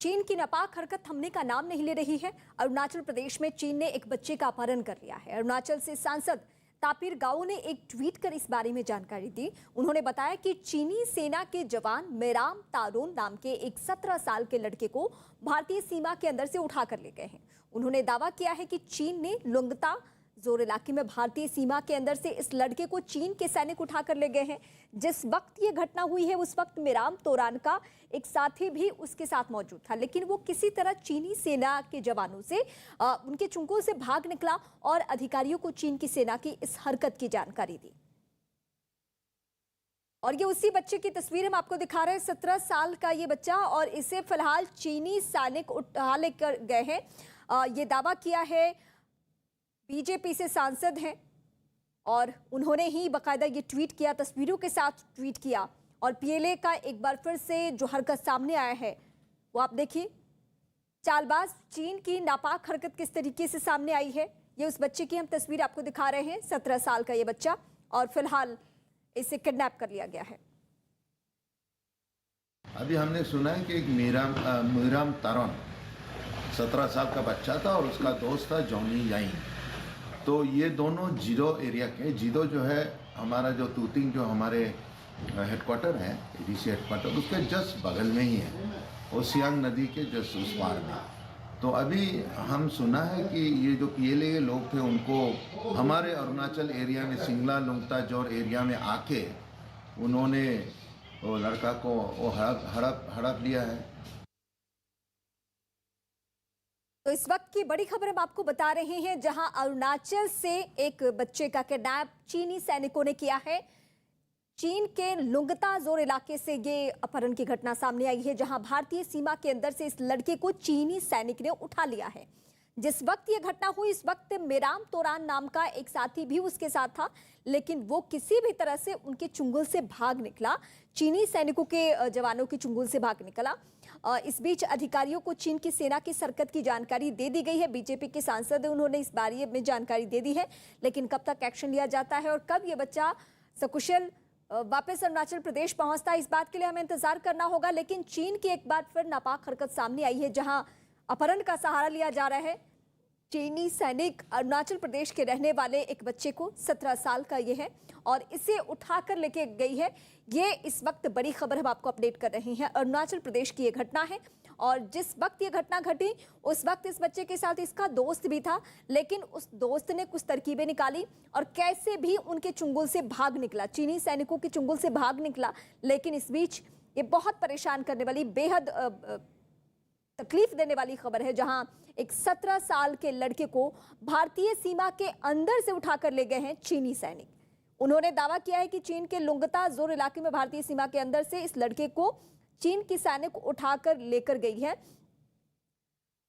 चीन की नापाक हरकत थमने का नाम नहीं ले रही है। अरुणाचल प्रदेश में चीन ने एक बच्चे का अपहरण कर लिया है। अरुणाचल से सांसद तापिर गाओ ने एक ट्वीट कर इस बारे में जानकारी दी। उन्होंने बताया कि चीनी सेना के जवान मेराम तारोन नाम के एक 17 साल के लड़के को भारतीय सीमा के अंदर से उठा कर ले गए हैं। उन्होंने दावा किया है कि चीन ने लुंगता जोर इलाके में भारतीय सीमा के अंदर से इस लड़के को चीन के सैनिक उठा कर ले गए हैं। जिस वक्त ये घटना हुई है उस वक्त मेराम तोरान का एक साथी भी उसके साथ मौजूद था, लेकिन वो किसी तरह चीनी सेना के जवानों से उनके चुंगल से भाग निकला और अधिकारियों को चीन की सेना की इस हरकत की जानकारी दी। और ये उसी बच्चे की तस्वीर हम आपको दिखा रहे हैं, 17 साल का ये बच्चा, और इसे फिलहाल चीनी सैनिक उठा लेकर गए हैं। ये दावा किया है बीजेपी से सांसद हैं और उन्होंने ही बकायदा ये ट्वीट किया, तस्वीरों के साथ ट्वीट किया। और पीएलए का एक बार फिर से जो हरकत सामने आया है वो आप देखिए। चालबाज चीन की नापाक हरकत किस तरीके से सामने आई है, ये उस बच्चे की हम तस्वीर आपको दिखा रहे हैं। 17 साल का ये बच्चा, और फिलहाल इसे किडनैप कर लिया गया है। अभी हमने सुना है कि एक मीराम तारोन 17 साल का बच्चा था और उसका दोस्त था जॉनी याइन। तो ये दोनों जीरो एरिया के, जीरो जो है हमारा जो तूतिंग जो हमारे हेडक्वार्टर है, एडीसी हेडक्वार्टर, उसके जस्ट बगल में ही है, और सियांग नदी के जस्ट उस पार में। तो अभी हम सुना है कि ये जो पीएलए लोग थे उनको हमारे अरुणाचल एरिया में सिंगला लुंगता जोर एरिया में आके उन्होंने वो लड़का को वो हड़प लिया है। तो इस वक्त की बड़ी खबर हम आपको बता रहे हैं, जहां अरुणाचल से एक बच्चे का किडनैप चीनी सैनिकों ने किया है। चीन के लुंगता जोर इलाके से ये अपहरण की घटना सामने आई है, जहां भारतीय सीमा के अंदर से इस लड़के को चीनी सैनिक ने उठा लिया है। जिस वक्त ये घटना हुई इस वक्त मेराम तोरान नाम का एक साथी भी उसके साथ था, लेकिन वो किसी भी तरह से उनके चुंगल से भाग निकला, चीनी सैनिकों के जवानों के चुंगल से भाग निकला। इस बीच अधिकारियों को चीन की सेना की हरकत की जानकारी दे दी गई है। बीजेपी के सांसद उन्होंने इस बारे में जानकारी दे दी है, लेकिन कब तक एक्शन लिया जाता है और कब ये बच्चा सकुशल वापस अरुणाचल प्रदेश पहुंचता है, इस बात के लिए हमें इंतजार करना होगा। लेकिन चीन की एक बार फिर नापाक हरकत सामने आई है, जहां अपहरण का सहारा लिया जा रहा है। चीनी सैनिक अरुणाचल प्रदेश के रहने वाले एक बच्चे को, 17 साल का ये है, और इसे उठाकर लेके गई है। ये इस वक्त बड़ी खबर हम आपको अपडेट कर रहे हैं। अरुणाचल प्रदेश की ये घटना है, और जिस वक्त ये घटना घटी उस वक्त इस बच्चे के साथ इसका दोस्त भी था, लेकिन उस दोस्त ने कुछ तरकीबें निकाली और कैसे भी उनके चुंगल से भाग निकला, चीनी सैनिकों के चुंगल से भाग निकला। लेकिन इस बीच ये बहुत परेशान करने वाली, बेहद तकलीफ देने वाली खबर है, जहां एक 17 साल के लड़के को भारतीय सीमा के अंदर से उठाकर ले गए हैं चीनी सैनिक। उन्होंने दावा किया है कि चीन के लुंगता जोर इलाके में भारतीय सीमा के अंदर से इस लड़के को चीन की सैनिक उठाकर लेकर गई है।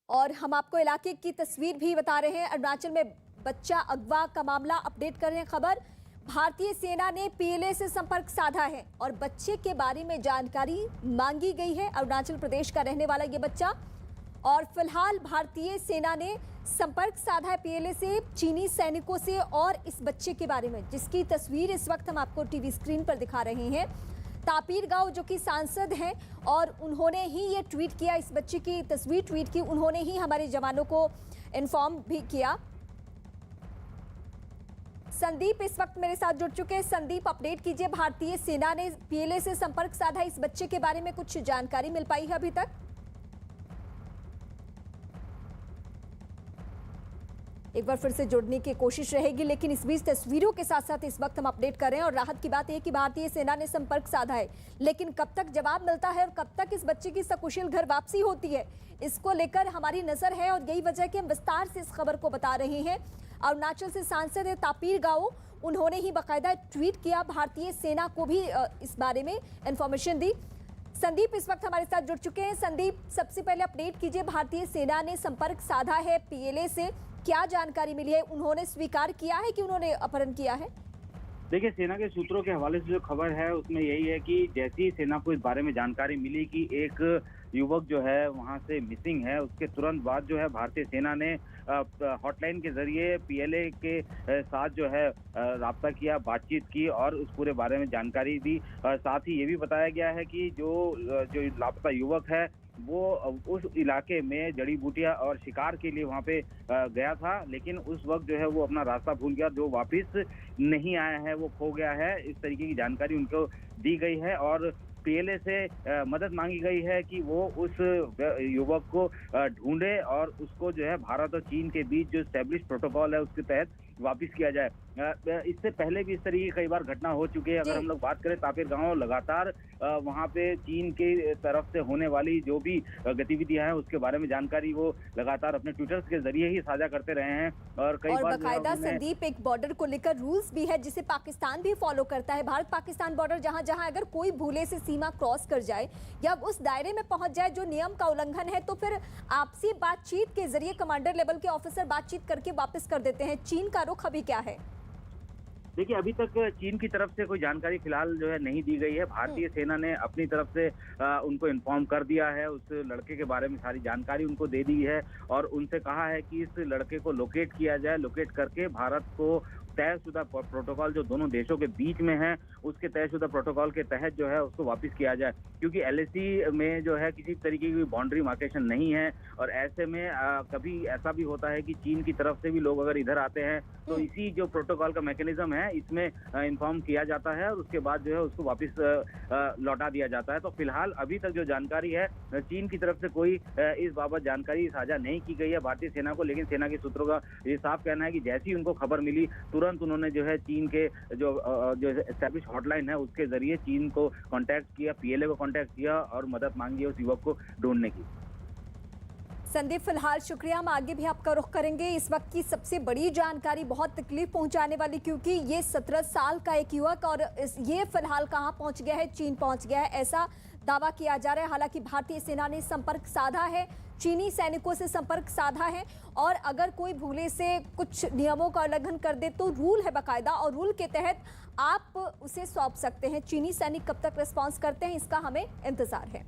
और हम आपको इलाके की तस्वीर भी बता रहे हैं। अरुणाचल में बच्चा अगवा का मामला अपडेट कर रहे हैं खबर। भारतीय सेना ने पीएलए से संपर्क साधा है और बच्चे के बारे में जानकारी मांगी गई है। अरुणाचल प्रदेश का रहने वाला ये बच्चा, और फिलहाल भारतीय सेना ने संपर्क साधा है पीएलए से, चीनी सैनिकों से, और इस बच्चे के बारे में जिसकी तस्वीर इस वक्त हम आपको टीवी स्क्रीन पर दिखा रहे हैं। तापिर गाओ जो कि सांसद हैं, और उन्होंने ही ये ट्वीट किया, इस बच्चे की तस्वीर ट्वीट की, उन्होंने ही हमारे जवानों को इन्फॉर्म भी किया। संदीप इस वक्त मेरे साथ जुड़ चुके हैं। संदीप, अपडेट कीजिए, भारतीय सेना ने पीएलए से संपर्क साधा, इस बच्चे के बारे में कुछ जानकारी मिल पाई है अभी तक? एक बार फिर से जुड़ने की कोशिश रहेगी, लेकिन इस बीच तस्वीरों के साथ साथ इस वक्त हम अपडेट कर रहे हैं। और राहत की बात है कि भारतीय सेना ने संपर्क साधा है, लेकिन कब तक जवाब मिलता है और कब तक इस बच्चे की सकुशल घर वापसी होती है, इसको लेकर हमारी नजर है। और यही वजह कि हम विस्तार से इस खबर को बता रहे हैं। अरुणाचल से सांसद है तापिर गाओ, उन्होंने ही बाकायदा ट्वीट किया, भारतीय सेना को भी इस बारे में इंफॉर्मेशन दी। संदीप इस वक्त हमारे साथ जुड़ चुके हैं। संदीप, सबसे पहले अपडेट कीजिए, भारतीय सेना ने संपर्क साधा है पीएलए से, क्या जानकारी मिली है? उन्होंने स्वीकार किया है कि उन्होंने अपहरण किया है? देखिए, सेना के सूत्रों के हवाले से जो खबर है उसमें यही है कि जैसी सेना को इस बारे में जानकारी मिली कि एक युवक जो है वहां से मिसिंग है, उसके तुरंत बाद जो है भारतीय सेना ने हॉटलाइन के जरिए पीएलए के साथ जो है राब्ता किया, बातचीत की और उस पूरे बारे में जानकारी दी। साथ ही ये भी बताया गया है कि जो लापता युवक है वो उस इलाके में जड़ी बूटियां और शिकार के लिए वहां पे गया था, लेकिन उस वक्त जो है वो अपना रास्ता भूल गया, जो वापस नहीं आया है, वो खो गया है। इस तरीके की जानकारी उनको दी गई है और पीएलए से मदद मांगी गई है कि वो उस युवक को ढूंढे और उसको जो है भारत और चीन के बीच जो स्टैब्लिश प्रोटोकॉल है उसके तहत वापिस किया जाए। इससे पहले भी इस तरीके की कई बार घटना हो चुकी है। अगर हम लोग बात करें तापिर गांव, लगातार वहां पे चीन के तरफ से होने वाली जो भी गतिविधियां हैं उसके बारे में जानकारी वो लगातार अपने ट्विटर के जरिए ही साझा करते रहे हैं और कई बार बकायदा संदीप एक बॉर्डर को लेकर रूल्स भी है जिसे पाकिस्तान भी फॉलो करता है। भारत पाकिस्तान बॉर्डर जहां जहां अगर कोई भूले से सीमा क्रॉस कर जाए या उस दायरे में पहुंच जाए जो नियम का उल्लंघन है, तो फिर आपसी बातचीत के जरिए कमांडर लेवल के ऑफिसर बातचीत करके वापस कर देते हैं। चीन का रुख अभी क्या है? देखिए, अभी तक चीन की तरफ से कोई जानकारी फिलहाल जो है नहीं दी गई है। भारतीय सेना ने अपनी तरफ से उनको इन्फॉर्म कर दिया है, उस लड़के के बारे में सारी जानकारी उनको दे दी है और उनसे कहा है कि इस लड़के को लोकेट किया जाए। लोकेट करके भारत को तयशुदा प्रोटोकॉल जो दोनों देशों के बीच में है उसके तयशुदा प्रोटोकॉल के तहत जो है उसको वापस किया जाए, क्योंकि एलएसी में जो है किसी तरीके की बाउंड्री मार्केशन नहीं है और ऐसे में कभी ऐसा भी होता है कि चीन की तरफ से भी लोग अगर इधर आते हैं तो इसी जो प्रोटोकॉल का मैकेनिज्म है इसमें इन्फॉर्म किया जाता है और उसके बाद जो है उसको वापस लौटा दिया जाता है। तो फिलहाल अभी तक जो जानकारी है चीन की तरफ से कोई इस बाबत जानकारी साझा नहीं की गई है भारतीय सेना को, लेकिन सेना के सूत्रों का ये साफ कहना है कि जैसी ही उनको खबर मिली तुरंत उन्होंने जो है चीन के जो एस्टैब्लिश हॉटलाइन है उसके जरिए चीन को कांटेक्ट किया, पीएलए को कांटेक्ट किया और मदद मांगी उस युवक को ढूंढने की। संदीप फिलहाल शुक्रिया, हम आगे भी आपका रुख करेंगे। इस वक्त की सबसे बड़ी जानकारी बहुत तकलीफ पहुंचाने वाली, क्योंकि ये 17 साल का एक युवक और ये फिलहाल कहां पहुंच गया है? चीन पहुंच गया है ऐसा दावा किया जा रहा है। हालांकि भारतीय सेना ने संपर्क साधा है, चीनी सैनिकों से संपर्क साधा है और अगर कोई भूले से कुछ नियमों का उल्लंघन कर दे तो रूल है बाकायदा और रूल के तहत आप उसे सौंप सकते हैं। चीनी सैनिक कब तक रिस्पॉन्स करते हैं इसका हमें इंतजार है।